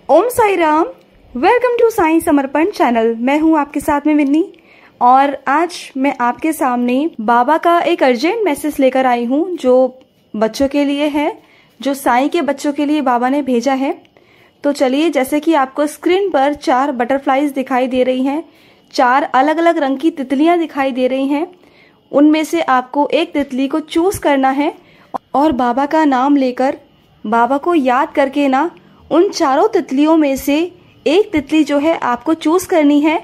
Om Sai Ram. Welcome to Sai Samarpan channel. मैं हूं आपके साथ में विन्नी और आज मैं आपके सामने बाबा का एक अर्जेंट मैसेज लेकर आई हूं जो बच्चों के लिए है, जो साई के बच्चों के लिए बाबा ने भेजा है। तो चलिए, जैसे कि आपको स्क्रीन पर 4 बटरफ्लाईज दिखाई दे रही हैं, 4 अलग अलग रंग की तितलियां दिखाई दे रही हैं। उनमें से आपको एक तितली को चूज करना है और बाबा का नाम लेकर, बाबा को याद करके ना, उन चारों तितलियों में से एक तितली जो है आपको चूज करनी है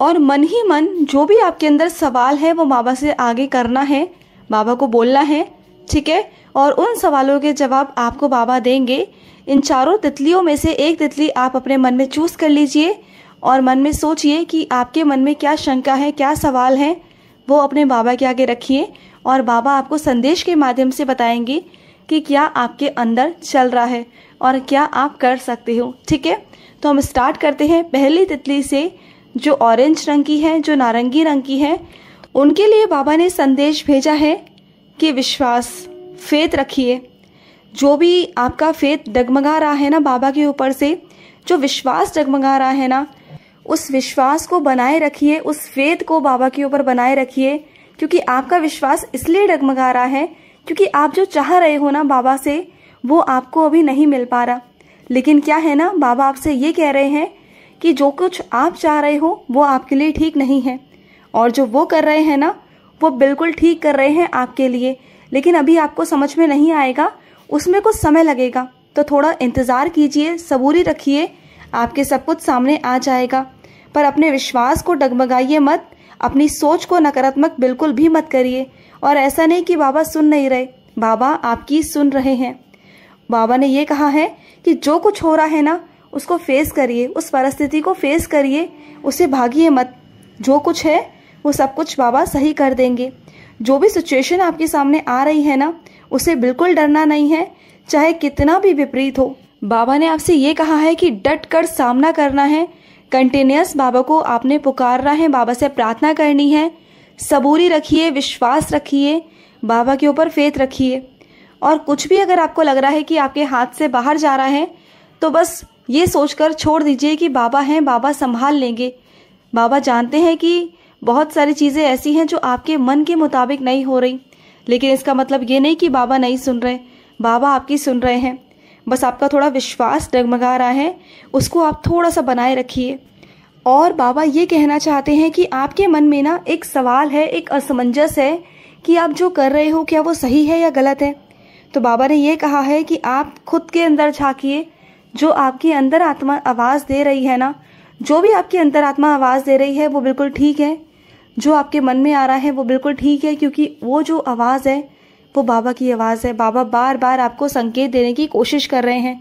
और मन ही मन जो भी आपके अंदर सवाल है वो बाबा से आगे करना है, बाबा को बोलना है, ठीक है। और उन सवालों के जवाब आपको बाबा देंगे। इन चारों तितलियों में से एक तितली आप अपने मन में चूज कर लीजिए और मन में सोचिए कि आपके मन में क्या शंका है, क्या सवाल है, वो अपने बाबा के आगे रखिए और बाबा आपको संदेश के माध्यम से बताएंगे कि क्या आपके अंदर चल रहा है और क्या आप कर सकते हो, ठीक है। तो हम स्टार्ट करते हैं पहली तितली से, जो ऑरेंज रंग की है, जो नारंगी रंग की है। उनके लिए बाबा ने संदेश भेजा है कि विश्वास, फेथ रखिए। जो भी आपका फेथ डगमगा रहा है ना बाबा के ऊपर से, जो विश्वास डगमगा रहा है ना, उस विश्वास को बनाए रखिए, उस फेथ को बाबा के ऊपर बनाए रखिए। क्योंकि आपका विश्वास इसलिए डगमगा रहा है क्योंकि आप जो चाह रहे हो ना बाबा से, वो आपको अभी नहीं मिल पा रहा। लेकिन क्या है ना, बाबा आपसे ये कह रहे हैं कि जो कुछ आप चाह रहे हो वो आपके लिए ठीक नहीं है और जो वो कर रहे हैं ना, वो बिल्कुल ठीक कर रहे हैं आपके लिए। लेकिन अभी आपको समझ में नहीं आएगा, उसमें कुछ समय लगेगा। तो थोड़ा इंतज़ार कीजिए, सबूरी रखिए, आपके सब कुछ सामने आ जाएगा। पर अपने विश्वास को डगमगाइए मत, अपनी सोच को नकारात्मक बिल्कुल भी मत करिए। और ऐसा नहीं कि बाबा सुन नहीं रहे, बाबा आपकी सुन रहे हैं। बाबा ने ये कहा है कि जो कुछ हो रहा है ना, उसको फेस करिए, उस परिस्थिति को फेस करिए, उससे भागिए मत। जो कुछ है वो सब कुछ बाबा सही कर देंगे। जो भी सिचुएशन आपके सामने आ रही है ना, उसे बिल्कुल डरना नहीं है, चाहे कितना भी विपरीत हो। बाबा ने आपसे ये कहा है कि डट कर सामना करना है, कंटिन्यूअस बाबा को आपने पुकारना है, बाबा से प्रार्थना करनी है। सबूरी रखिए, विश्वास रखिए, बाबा के ऊपर फेथ रखिए। और कुछ भी अगर आपको लग रहा है कि आपके हाथ से बाहर जा रहा है, तो बस ये सोचकर छोड़ दीजिए कि बाबा हैं, बाबा संभाल लेंगे। बाबा जानते हैं कि बहुत सारी चीज़ें ऐसी हैं जो आपके मन के मुताबिक नहीं हो रही, लेकिन इसका मतलब ये नहीं कि बाबा नहीं सुन रहे, बाबा आपकी सुन रहे हैं। बस आपका थोड़ा विश्वास डगमगा रहा है, उसको आप थोड़ा सा बनाए रखिए। और बाबा ये कहना चाहते हैं कि आपके मन में ना एक सवाल है, एक असमंजस है कि आप जो कर रहे हो क्या वो सही है या गलत है। तो बाबा ने ये कहा है कि आप खुद के अंदर झांकिए, जो आपकी अंदर आत्मा आवाज़ दे रही है ना, जो भी आपकी अंतर आत्मा आवाज़ दे रही है वो बिल्कुल ठीक है। जो आपके मन में आ रहा है वो बिल्कुल ठीक है, क्योंकि वो जो आवाज़ है वो बाबा की आवाज़ है। बाबा बार बार आपको संकेत देने की कोशिश कर रहे हैं,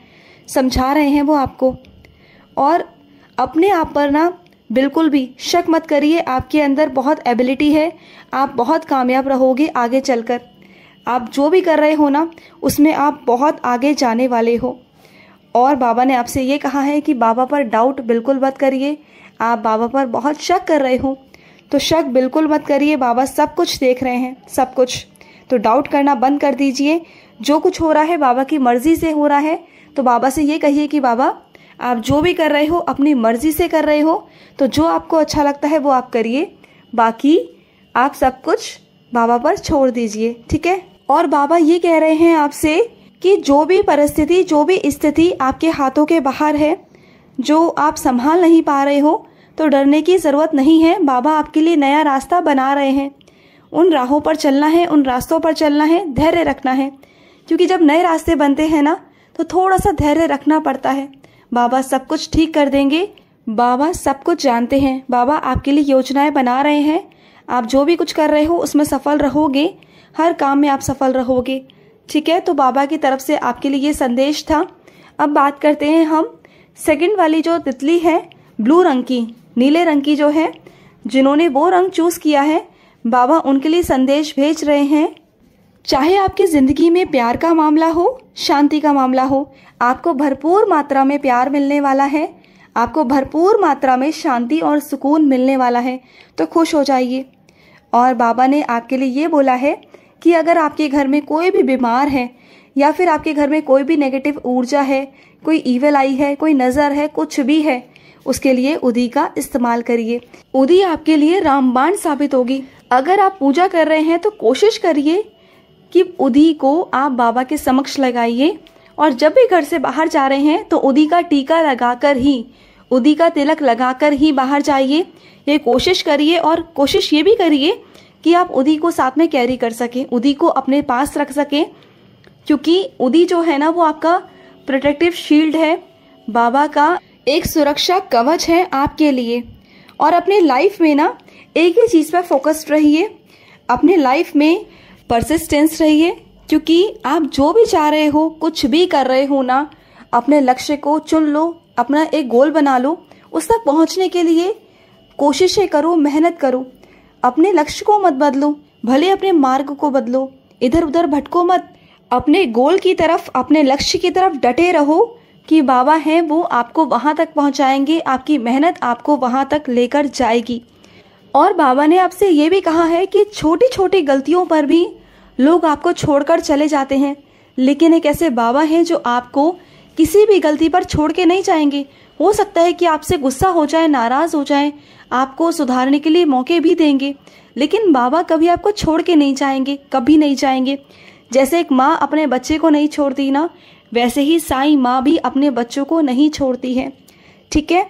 समझा रहे हैं वो आपको। और अपने आप पर ना बिल्कुल भी शक मत करिए, आपके अंदर बहुत एबिलिटी है, आप बहुत कामयाब रहोगे आगे चलकर। आप जो भी कर रहे हो ना, उसमें आप बहुत आगे जाने वाले हो। और बाबा ने आपसे ये कहा है कि बाबा पर डाउट बिल्कुल मत करिए। आप बाबा पर बहुत शक कर रहे हो तो शक बिल्कुल मत करिए, बाबा सब कुछ देख रहे हैं, सब कुछ। तो डाउट करना बंद कर दीजिए। जो कुछ हो रहा है बाबा की मर्जी से हो रहा है। तो बाबा से ये कहिए कि बाबा, आप जो भी कर रहे हो अपनी मर्जी से कर रहे हो, तो जो आपको अच्छा लगता है वो आप करिए, बाकी आप सब कुछ बाबा पर छोड़ दीजिए, ठीक है। और बाबा ये कह रहे हैं आपसे कि जो भी परिस्थिति, जो भी स्थिति आपके हाथों के बाहर है, जो आप संभाल नहीं पा रहे हो, तो डरने की ज़रूरत नहीं है। बाबा आपके लिए नया रास्ता बना रहे हैं। उन राहों पर चलना है, उन रास्तों पर चलना है, धैर्य रखना है। क्योंकि जब नए रास्ते बनते हैं ना, तो थोड़ा सा धैर्य रखना पड़ता है। बाबा सब कुछ ठीक कर देंगे, बाबा सब कुछ जानते हैं। बाबा आपके लिए योजनाएं बना रहे हैं। आप जो भी कुछ कर रहे हो उसमें सफल रहोगे, हर काम में आप सफल रहोगे, ठीक है। तो बाबा की तरफ से आपके लिए ये संदेश था। अब बात करते हैं हम सेकंड वाली जो तितली है, ब्लू रंग की, नीले रंग की जो है, जिन्होंने वो रंग चूज़ किया है, बाबा उनके लिए संदेश भेज रहे हैं। चाहे आपकी ज़िंदगी में प्यार का मामला हो, शांति का मामला हो, आपको भरपूर मात्रा में प्यार मिलने वाला है, आपको भरपूर मात्रा में शांति और सुकून मिलने वाला है। तो खुश हो जाइए। और बाबा ने आपके लिए ये बोला है कि अगर आपके घर में कोई भी बीमार है या फिर आपके घर में कोई भी नेगेटिव ऊर्जा है, कोई ईविल आई है, कोई नज़र है, कुछ भी है, उसके लिए उदी का इस्तेमाल करिए। उदी आपके लिए रामबाण साबित होगी। अगर आप पूजा कर रहे हैं तो कोशिश करिए कि उदी को आप बाबा के समक्ष लगाइए, और जब भी घर से बाहर जा रहे हैं तो उदी का टीका लगाकर ही, उदी का तिलक लगाकर ही बाहर जाइए। ये कोशिश करिए, और कोशिश ये भी करिए कि आप उदी को साथ में कैरी कर सकें, उदी को अपने पास रख सकें, क्योंकि उदी जो है ना वो आपका प्रोटेक्टिव शील्ड है, बाबा का एक सुरक्षा कवच है आपके लिए। और अपने लाइफ में ना एक ही चीज़ पर फोकस्ड रहिए, अपने लाइफ में परसिस्टेंस रहिए, क्योंकि आप जो भी चाह रहे हो, कुछ भी कर रहे हो ना, अपने लक्ष्य को चुन लो, अपना एक गोल बना लो, उस तक पहुंचने के लिए कोशिशें करो, मेहनत करो। अपने लक्ष्य को मत बदलो, भले अपने मार्ग को बदलो, इधर उधर भटको मत, अपने गोल की तरफ, अपने लक्ष्य की तरफ डटे रहो कि बाबा हैं वो आपको वहां तक पहुंचाएंगे, आपकी मेहनत आपको वहां तक लेकर जाएगी। और बाबा ने आपसे ये भी कहा है कि छोटी छोटी गलतियों पर भी लोग आपको छोड़कर चले जाते हैं, लेकिन एक ऐसे बाबा हैं जो आपको किसी भी गलती पर छोड़ के नहीं जाएंगे। हो सकता है कि आपसे गुस्सा हो जाए, नाराज हो जाए, आपको सुधारने के लिए मौके भी देंगे, लेकिन बाबा कभी आपको छोड़ के नहीं जाएंगे, कभी नहीं जाएंगे। जैसे एक माँ अपने बच्चे को नहीं छोड़ती ना, वैसे ही साईं माँ भी अपने बच्चों को नहीं छोड़ती है, ठीक है।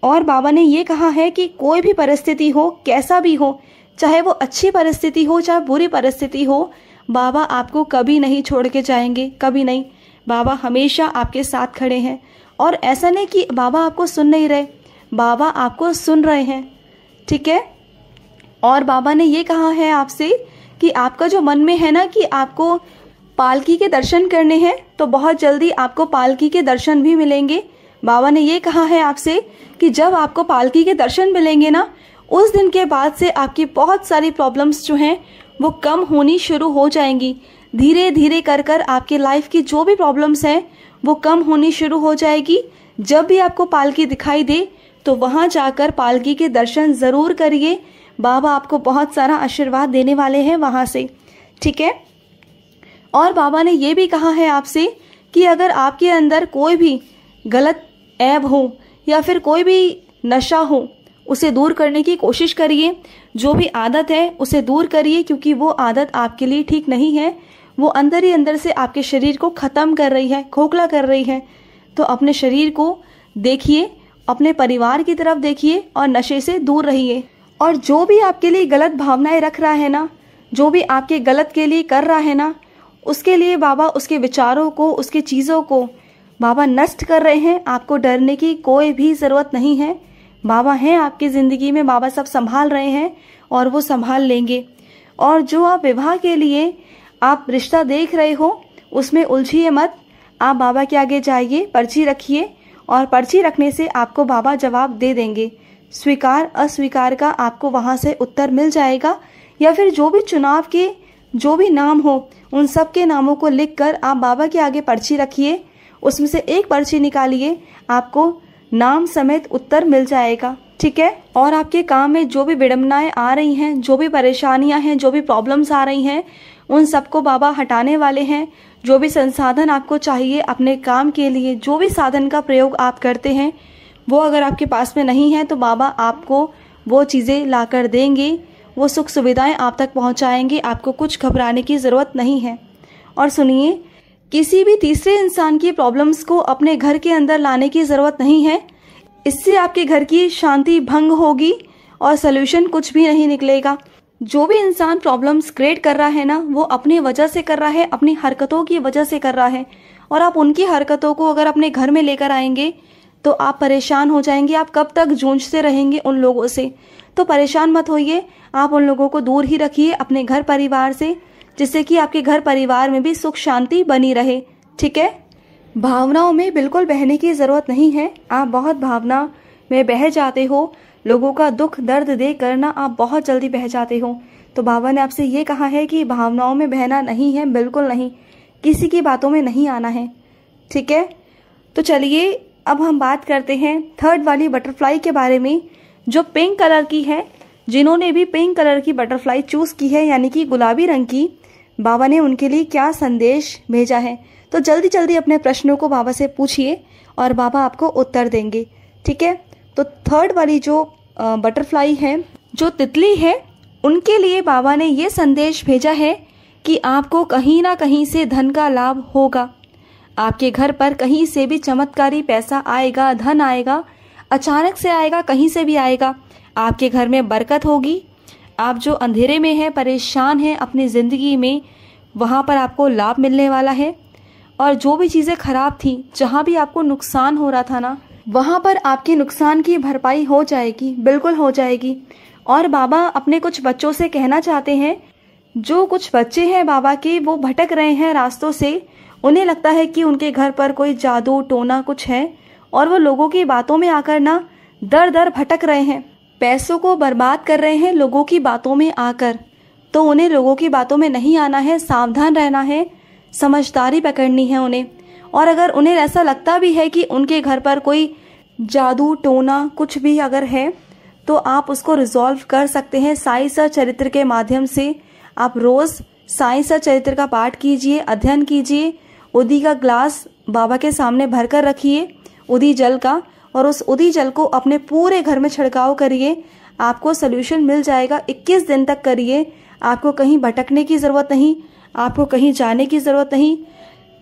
और बाबा ने ये कहा है कि कोई भी परिस्थिति हो, कैसा भी हो, चाहे वो अच्छी परिस्थिति हो चाहे बुरी परिस्थिति हो, बाबा आपको कभी नहीं छोड़ के जाएंगे, कभी नहीं। बाबा हमेशा आपके साथ खड़े हैं। और ऐसा नहीं कि बाबा आपको सुन नहीं रहे, बाबा आपको सुन रहे हैं, ठीक है। और बाबा ने ये कहा है आपसे कि आपका जो मन में है ना कि आपको पालकी के दर्शन करने हैं, तो बहुत जल्दी आपको पालकी के दर्शन भी मिलेंगे। बाबा ने ये कहा है आपसे कि जब आपको पालकी के दर्शन मिलेंगे ना, उस दिन के बाद से आपकी बहुत सारी प्रॉब्लम्स जो हैं वो कम होनी शुरू हो जाएंगी। धीरे धीरे कर कर आपकी लाइफ की जो भी प्रॉब्लम्स हैं वो कम होनी शुरू हो जाएगी। जब भी आपको पालकी दिखाई दे तो वहाँ जाकर पालकी के दर्शन ज़रूर करिए, बाबा आपको बहुत सारा आशीर्वाद देने वाले हैं वहाँ से, ठीक है। और बाबा ने ये भी कहा है आपसे कि अगर आपके अंदर कोई भी गलत ऐब हो या फिर कोई भी नशा हो, उसे दूर करने की कोशिश करिए। जो भी आदत है उसे दूर करिए, क्योंकि वो आदत आपके लिए ठीक नहीं है, वो अंदर ही अंदर से आपके शरीर को ख़त्म कर रही है, खोखला कर रही है। तो अपने शरीर को देखिए, अपने परिवार की तरफ देखिए और नशे से दूर रहिए। और जो भी आपके लिए गलत भावनाएं रख रहा है ना, जो भी आपके गलत के लिए कर रहा है ना, उसके लिए बाबा उसके विचारों को, उसके चीज़ों को बाबा नष्ट कर रहे हैं। आपको डरने की कोई भी ज़रूरत नहीं है, बाबा हैं आपकी ज़िंदगी में, बाबा सब संभाल रहे हैं और वो संभाल लेंगे। और जो आप विवाह के लिए आप रिश्ता देख रहे हो उसमें उलझिए मत, आप बाबा के आगे जाइए, पर्ची रखिए, और पर्ची रखने से आपको बाबा जवाब दे देंगे। स्वीकार अस्वीकार का आपको वहाँ से उत्तर मिल जाएगा, या फिर जो भी चुनाव के जो भी नाम हो उन सब के नामों को लिखकर आप बाबा के आगे पर्ची रखिए, उसमें से एक पर्ची निकालिए, आपको नाम समेत उत्तर मिल जाएगा, ठीक है। और आपके काम में जो भी विडंबनाएं आ रही हैं, जो भी परेशानियां हैं, जो भी प्रॉब्लम्स आ रही हैं, उन सबको बाबा हटाने वाले हैं। जो भी संसाधन आपको चाहिए अपने काम के लिए, जो भी साधन का प्रयोग आप करते हैं, वो अगर आपके पास में नहीं है तो बाबा आपको वो चीज़ें ला कर देंगे, वो सुख सुविधाएं आप तक पहुंचाएंगे। आपको कुछ घबराने की ज़रूरत नहीं है। और सुनिए, किसी भी तीसरे इंसान की प्रॉब्लम्स को अपने घर के अंदर लाने की ज़रूरत नहीं है। इससे आपके घर की शांति भंग होगी और सल्यूशन कुछ भी नहीं निकलेगा। जो भी इंसान प्रॉब्लम्स क्रिएट कर रहा है ना, वो अपनी वजह से कर रहा है, अपनी हरकतों की वजह से कर रहा है। और आप उनकी हरकतों को अगर अपने घर में लेकर आएंगे तो आप परेशान हो जाएंगे। आप कब तक जूझते रहेंगे उन लोगों से? तो परेशान मत होइए, आप उन लोगों को दूर ही रखिए अपने घर परिवार से, जिससे कि आपके घर परिवार में भी सुख शांति बनी रहे, ठीक है। भावनाओं में बिल्कुल बहने की ज़रूरत नहीं है। आप बहुत भावना में बह जाते हो, लोगों का दुख दर्द देख कर ना आप बहुत जल्दी बह जाते हो। तो बाबा ने आपसे ये कहा है कि भावनाओं में बहना नहीं है, बिल्कुल नहीं, किसी की बातों में नहीं आना है, ठीक है। तो चलिए अब हम बात करते हैं थर्ड वाली बटरफ्लाई के बारे में, जो पिंक कलर की है। जिन्होंने भी पिंक कलर की बटरफ्लाई चूज़ की है, यानी कि गुलाबी रंग की, बाबा ने उनके लिए क्या संदेश भेजा है। तो जल्दी जल्दी अपने प्रश्नों को बाबा से पूछिए और बाबा आपको उत्तर देंगे। ठीक है, तो थर्ड वाली जो बटरफ्लाई है, जो तितली है, उनके लिए बाबा ने ये संदेश भेजा है कि आपको कहीं ना कहीं से धन का लाभ होगा। आपके घर पर कहीं से भी चमत्कारी पैसा आएगा, धन आएगा, अचानक से आएगा, कहीं से भी आएगा। आपके घर में बरकत होगी। आप जो अंधेरे में हैं, परेशान हैं अपनी ज़िंदगी में, वहाँ पर आपको लाभ मिलने वाला है। और जो भी चीज़ें खराब थी, जहाँ भी आपको नुकसान हो रहा था ना, वहाँ पर आपके नुकसान की भरपाई हो जाएगी, बिल्कुल हो जाएगी। और बाबा अपने कुछ बच्चों से कहना चाहते हैं, जो कुछ बच्चे हैं बाबा के, वो भटक रहे हैं रास्तों से। उन्हें लगता है कि उनके घर पर कोई जादू टोना कुछ है और वो लोगों की बातों में आकर ना दर दर भटक रहे हैं, पैसों को बर्बाद कर रहे हैं लोगों की बातों में आकर। तो उन्हें लोगों की बातों में नहीं आना है, सावधान रहना है, समझदारी पकड़नी है उन्हें। और अगर उन्हें ऐसा लगता भी है कि उनके घर पर कोई जादू टोना कुछ भी अगर है, तो आप उसको रिजॉल्व कर सकते हैं साईं सच्चरित्र के माध्यम से। आप रोज़ साईं सच्चरित्र का पाठ कीजिए, अध्ययन कीजिए, उदी का ग्लास बाबा के सामने भरकर रखिए, उदी जल का, और उस उदी जल को अपने पूरे घर में छिड़काव करिए। आपको सोल्यूशन मिल जाएगा। 21 दिन तक करिए। आपको कहीं भटकने की ज़रूरत नहीं, आपको कहीं जाने की ज़रूरत नहीं,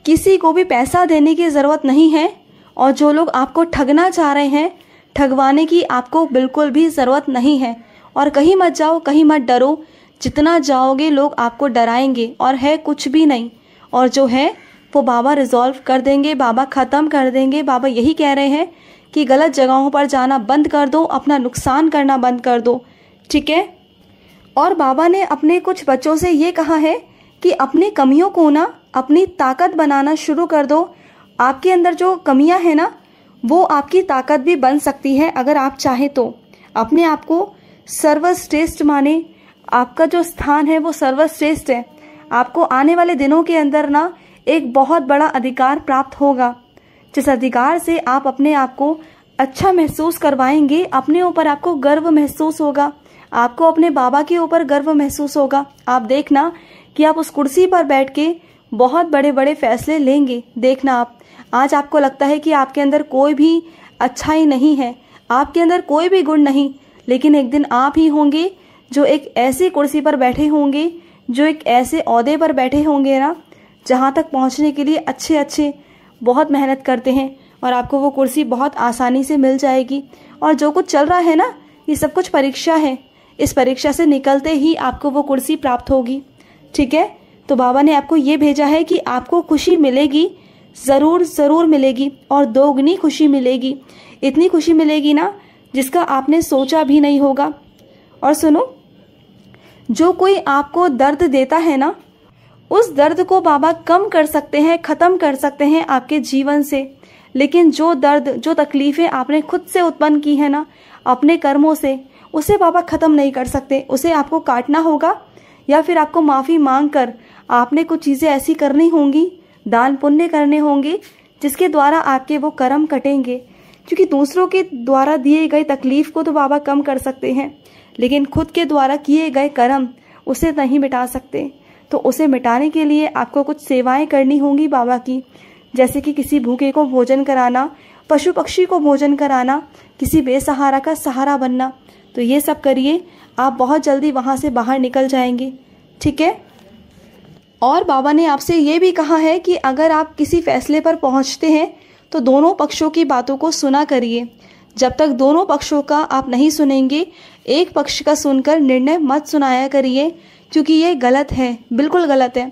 किसी को भी पैसा देने की ज़रूरत नहीं है। और जो लोग आपको ठगना चाह रहे हैं, ठगवाने की आपको बिल्कुल भी ज़रूरत नहीं है। और कहीं मत जाओ, कहीं मत डरो। जितना जाओगे लोग आपको डराएंगे और है कुछ भी नहीं। और जो है वो बाबा रिजॉल्व कर देंगे, बाबा ख़त्म कर देंगे। बाबा यही कह रहे हैं कि गलत जगहों पर जाना बंद कर दो, अपना नुकसान करना बंद कर दो। ठीक है। और बाबा ने अपने कुछ बच्चों से ये कहा है कि अपनी कमियों को ना अपनी ताकत बनाना शुरू कर दो। आपके अंदर जो कमियां हैं ना, वो आपकी ताकत भी बन सकती है अगर आप चाहें तो। अपने आप को सर्वश्रेष्ठ माने। आपका जो स्थान है वो सर्वश्रेष्ठ है। आपको आने वाले दिनों के अंदर ना एक बहुत बड़ा अधिकार प्राप्त होगा, जिस अधिकार से आप अपने आप को अच्छा महसूस करवाएंगे। अपने ऊपर आपको गर्व महसूस होगा, आपको अपने बाबा के ऊपर गर्व महसूस होगा। आप देखना कि आप उस कुर्सी पर बैठ के बहुत बड़े बड़े फैसले लेंगे। देखना आप, आज आपको लगता है कि आपके अंदर कोई भी अच्छाई नहीं है, आपके अंदर कोई भी गुण नहीं, लेकिन एक दिन आप ही होंगे जो एक ऐसी कुर्सी पर बैठे होंगे, जो एक ऐसे ओहदे पर बैठे होंगे ना, जहाँ तक पहुँचने के लिए अच्छे अच्छे बहुत मेहनत करते हैं, और आपको वो कुर्सी बहुत आसानी से मिल जाएगी। और जो कुछ चल रहा है ना, ये सब कुछ परीक्षा है। इस परीक्षा से निकलते ही आपको वो कुर्सी प्राप्त होगी। ठीक है। तो बाबा ने आपको ये भेजा है कि आपको खुशी मिलेगी, ज़रूर ज़रूर मिलेगी, और दोगुनी खुशी मिलेगी। इतनी खुशी मिलेगी ना जिसका आपने सोचा भी नहीं होगा। और सुनो, जो कोई आपको दर्द देता है ना, उस दर्द को बाबा कम कर सकते हैं, ख़त्म कर सकते हैं आपके जीवन से। लेकिन जो दर्द, जो तकलीफ़ें आपने खुद से उत्पन्न की है ना अपने कर्मों से, उसे बाबा ख़त्म नहीं कर सकते। उसे आपको काटना होगा, या फिर आपको माफ़ी मांग कर आपने कुछ चीज़ें ऐसी करनी होंगी, दान पुण्य करने होंगे, जिसके द्वारा आपके वो कर्म कटेंगे। क्योंकि दूसरों के द्वारा दिए गए तकलीफ़ को तो बाबा कम कर सकते हैं, लेकिन खुद के द्वारा किए गए कर्म उसे नहीं मिटा सकते। तो उसे मिटाने के लिए आपको कुछ सेवाएं करनी होंगी बाबा की, जैसे कि किसी भूखे को भोजन कराना, पशु पक्षी को भोजन कराना, किसी बेसहारा का सहारा बनना। तो ये सब करिए, आप बहुत जल्दी वहाँ से बाहर निकल जाएंगे। ठीक है। और बाबा ने आपसे ये भी कहा है कि अगर आप किसी फैसले पर पहुँचते हैं तो दोनों पक्षों की बातों को सुना करिए। जब तक दोनों पक्षों का आप नहीं सुनेंगे, एक पक्ष का सुनकर निर्णय मत सुनाया करिए, क्योंकि ये गलत है, बिल्कुल गलत है।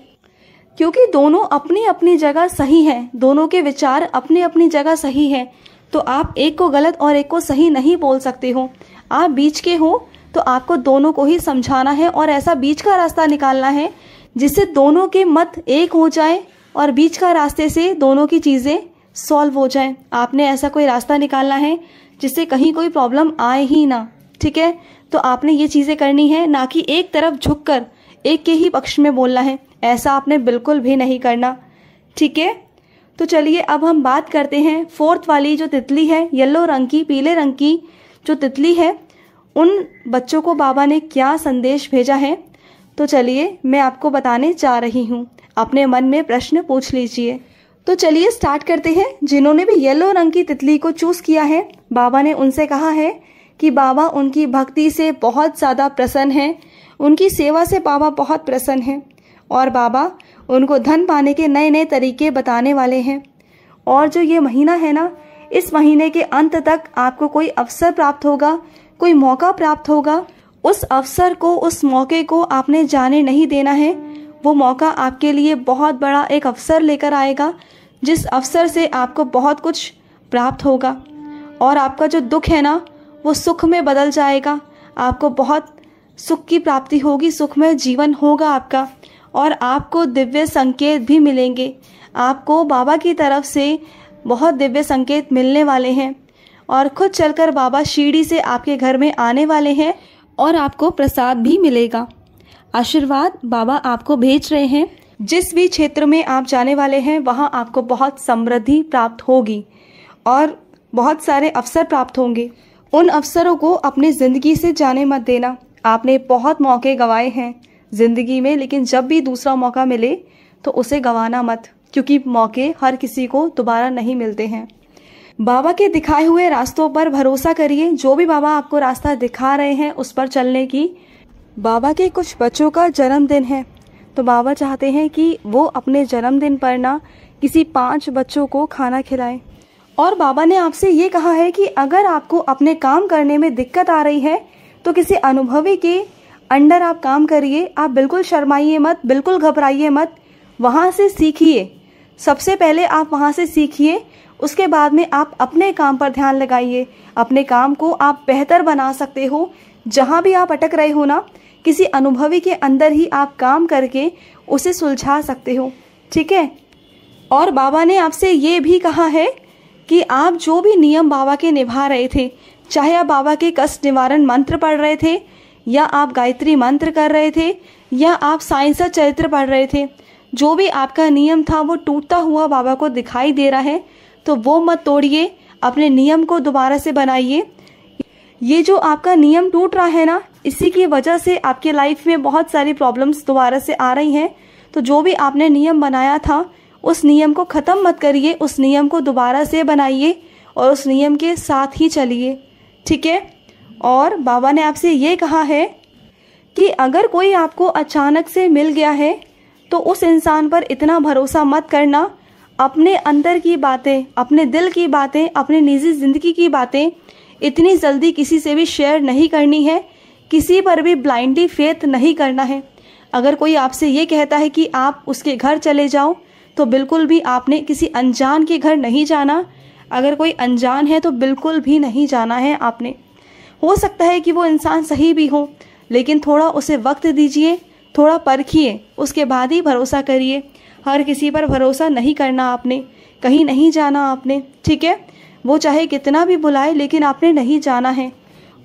क्योंकि दोनों अपनी अपनी जगह सही हैं, दोनों के विचार अपनी अपनी जगह सही है। तो आप एक को गलत और एक को सही नहीं बोल सकते हो। आप बीच के हो, तो आपको दोनों को ही समझाना है और ऐसा बीच का रास्ता निकालना है जिससे दोनों के मत एक हो जाए और बीच का रास्ते से दोनों की चीज़ें सॉल्व हो जाए। आपने ऐसा कोई रास्ता निकालना है जिससे कहीं कोई प्रॉब्लम आए ही ना। ठीक है। तो आपने ये चीज़ें करनी है, ना कि एक तरफ झुककर एक के ही पक्ष में बोलना है। ऐसा आपने बिल्कुल भी नहीं करना। ठीक है। तो चलिए अब हम बात करते हैं फोर्थ वाली जो तितली है, येलो रंग की, पीले रंग की जो तितली है, उन बच्चों को बाबा ने क्या संदेश भेजा है। तो चलिए मैं आपको बताने जा रही हूँ। अपने मन में प्रश्न पूछ लीजिए। तो चलिए स्टार्ट करते हैं। जिन्होंने भी येलो रंग की तितली को चूज किया है, बाबा ने उनसे कहा है कि बाबा उनकी भक्ति से बहुत ज़्यादा प्रसन्न हैं, उनकी सेवा से बाबा बहुत प्रसन्न हैं और बाबा उनको धन पाने के नए नए तरीके बताने वाले हैं। और जो ये महीना है ना, इस महीने के अंत तक आपको कोई अवसर प्राप्त होगा, कोई मौका प्राप्त होगा। उस अवसर को, उस मौके को आपने जाने नहीं देना है। वो मौका आपके लिए बहुत बड़ा एक अवसर लेकर आएगा, जिस अवसर से आपको बहुत कुछ प्राप्त होगा और आपका जो दुख है ना, वो सुख में बदल जाएगा। आपको बहुत सुख की प्राप्ति होगी, सुखमय जीवन होगा आपका और आपको दिव्य संकेत भी मिलेंगे। आपको बाबा की तरफ से बहुत दिव्य संकेत मिलने वाले हैं और खुद चलकर बाबा सीढ़ी से आपके घर में आने वाले हैं और आपको प्रसाद भी मिलेगा। आशीर्वाद बाबा आपको भेज रहे हैं। जिस भी क्षेत्र में आप जाने वाले हैं, वहाँ आपको बहुत समृद्धि प्राप्त होगी और बहुत सारे अवसर प्राप्त होंगे। उन अवसरों को अपनी ज़िंदगी से जाने मत देना। आपने बहुत मौके गंवाए हैं ज़िंदगी में, लेकिन जब भी दूसरा मौका मिले तो उसे गंवाना मत, क्योंकि मौके हर किसी को दोबारा नहीं मिलते हैं। बाबा के दिखाए हुए रास्तों पर भरोसा करिए। जो भी बाबा आपको रास्ता दिखा रहे हैं उस पर चलने की। बाबा के कुछ बच्चों का जन्मदिन है, तो बाबा चाहते हैं कि वो अपने जन्मदिन पर ना किसी 5 बच्चों को खाना खिलाएं। और बाबा ने आपसे ये कहा है कि अगर आपको अपने काम करने में दिक्कत आ रही है तो किसी अनुभवी के अंडर आप काम करिए। आप बिल्कुल शर्माइए मत, बिल्कुल घबराइए मत, वहाँ से सीखिए। सबसे पहले आप वहाँ से सीखिए, उसके बाद में आप अपने काम पर ध्यान लगाइए। अपने काम को आप बेहतर बना सकते हो। जहाँ भी आप अटक रहे हो ना, किसी अनुभवी के अंदर ही आप काम करके उसे सुलझा सकते हो, ठीक है। और बाबा ने आपसे ये भी कहा है कि आप जो भी नियम बाबा के निभा रहे थे, चाहे आप बाबा के कष्ट निवारण मंत्र पढ़ रहे थे या आप गायत्री मंत्र कर रहे थे या आप साईं चरित्र पढ़ रहे थे, जो भी आपका नियम था वो टूटता हुआ बाबा को दिखाई दे रहा है, तो वो मत तोड़िए, अपने नियम को दोबारा से बनाइए। ये जो आपका नियम टूट रहा है ना, इसी की वजह से आपके लाइफ में बहुत सारी प्रॉब्लम्स दोबारा से आ रही हैं। तो जो भी आपने नियम बनाया था, उस नियम को ख़त्म मत करिए, उस नियम को दोबारा से बनाइए और उस नियम के साथ ही चलिए, ठीक है। और बाबा ने आपसे ये कहा है कि अगर कोई आपको अचानक से मिल गया है तो उस इंसान पर इतना भरोसा मत करना। अपने अंदर की बातें, अपने दिल की बातें, अपनी निजी ज़िंदगी की बातें इतनी जल्दी किसी से भी शेयर नहीं करनी है। किसी पर भी ब्लाइंडली फेथ नहीं करना है। अगर कोई आपसे ये कहता है कि आप उसके घर चले जाओ, तो बिल्कुल भी आपने किसी अनजान के घर नहीं जाना। अगर कोई अनजान है तो बिल्कुल भी नहीं जाना है आपने। हो सकता है कि वो इंसान सही भी हो, लेकिन थोड़ा उसे वक्त दीजिए, थोड़ा परखिए, उसके बाद ही भरोसा करिए। हर किसी पर भरोसा नहीं करना आपने, कहीं नहीं जाना आपने, ठीक है। वो चाहे कितना भी बुलाए, लेकिन आपने नहीं जाना है।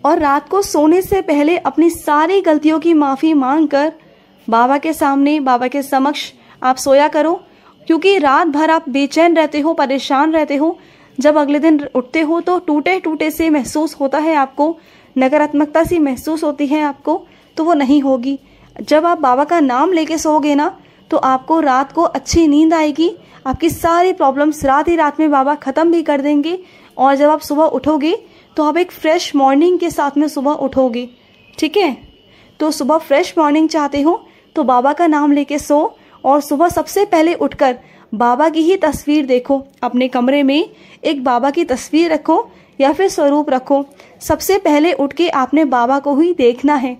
और रात को सोने से पहले अपनी सारी गलतियों की माफ़ी मांग कर बाबा के सामने, बाबा के समक्ष आप सोया करो, क्योंकि रात भर आप बेचैन रहते हो, परेशान रहते हो। जब अगले दिन उठते हो तो टूटे टूटे से महसूस होता है आपको, नकारात्मकता सी महसूस होती है आपको, तो वो नहीं होगी। जब आप बाबा का नाम लेके सोओगे ना, तो आपको रात को अच्छी नींद आएगी। आपकी सारी प्रॉब्लम्स रात ही रात में बाबा ख़त्म भी कर देंगे। और जब आप सुबह उठोगे तो आप एक फ्रेश मॉर्निंग के साथ में सुबह उठोगे, ठीक है। तो सुबह फ्रेश मॉर्निंग चाहते हो तो बाबा का नाम लेके सो और सुबह सबसे पहले उठकर बाबा की ही तस्वीर देखो। अपने कमरे में एक बाबा की तस्वीर रखो या फिर स्वरूप रखो। सबसे पहले उठ के आपने बाबा को ही देखना है।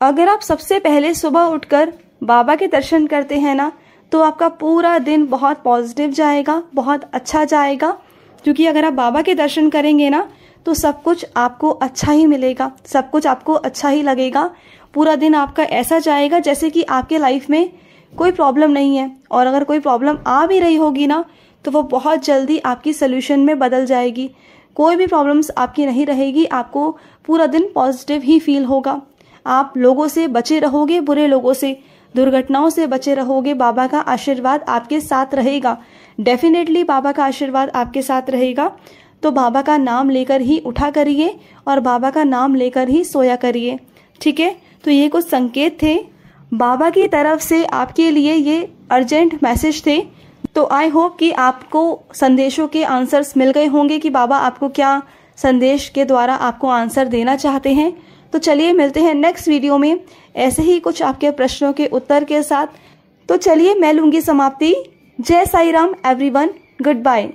अगर आप सबसे पहले सुबह उठकर बाबा के दर्शन करते हैं ना, तो आपका पूरा दिन बहुत पॉजिटिव जाएगा, बहुत अच्छा जाएगा। क्योंकि अगर आप बाबा के दर्शन करेंगे ना, तो सब कुछ आपको अच्छा ही मिलेगा, सब कुछ आपको अच्छा ही लगेगा। पूरा दिन आपका ऐसा जाएगा जैसे कि आपके लाइफ में कोई प्रॉब्लम नहीं है। और अगर कोई प्रॉब्लम आ भी रही होगी ना, तो वो बहुत जल्दी आपकी सोल्यूशन में बदल जाएगी। कोई भी प्रॉब्लम्स आपकी नहीं रहेगी। आपको पूरा दिन पॉजिटिव ही फील होगा। आप लोगों से बचे रहोगे, बुरे लोगों से, दुर्घटनाओं से बचे रहोगे। बाबा का आशीर्वाद आपके साथ रहेगा, डेफिनेटली बाबा का आशीर्वाद आपके साथ रहेगा। तो बाबा का नाम लेकर ही उठा करिए और बाबा का नाम लेकर ही सोया करिए, ठीक है। तो ये कुछ संकेत थे बाबा की तरफ से आपके लिए, ये अर्जेंट मैसेज थे तो आई होप कि आपको संदेशों के आंसर्स मिल गए होंगे कि बाबा आपको क्या संदेश के द्वारा आपको आंसर देना चाहते हैं। तो चलिए मिलते हैं नेक्स्ट वीडियो में ऐसे ही कुछ आपके प्रश्नों के उत्तर के साथ। तो चलिए मैं लूंगी समाप्ति। जय Sai Ram everyone, good bye.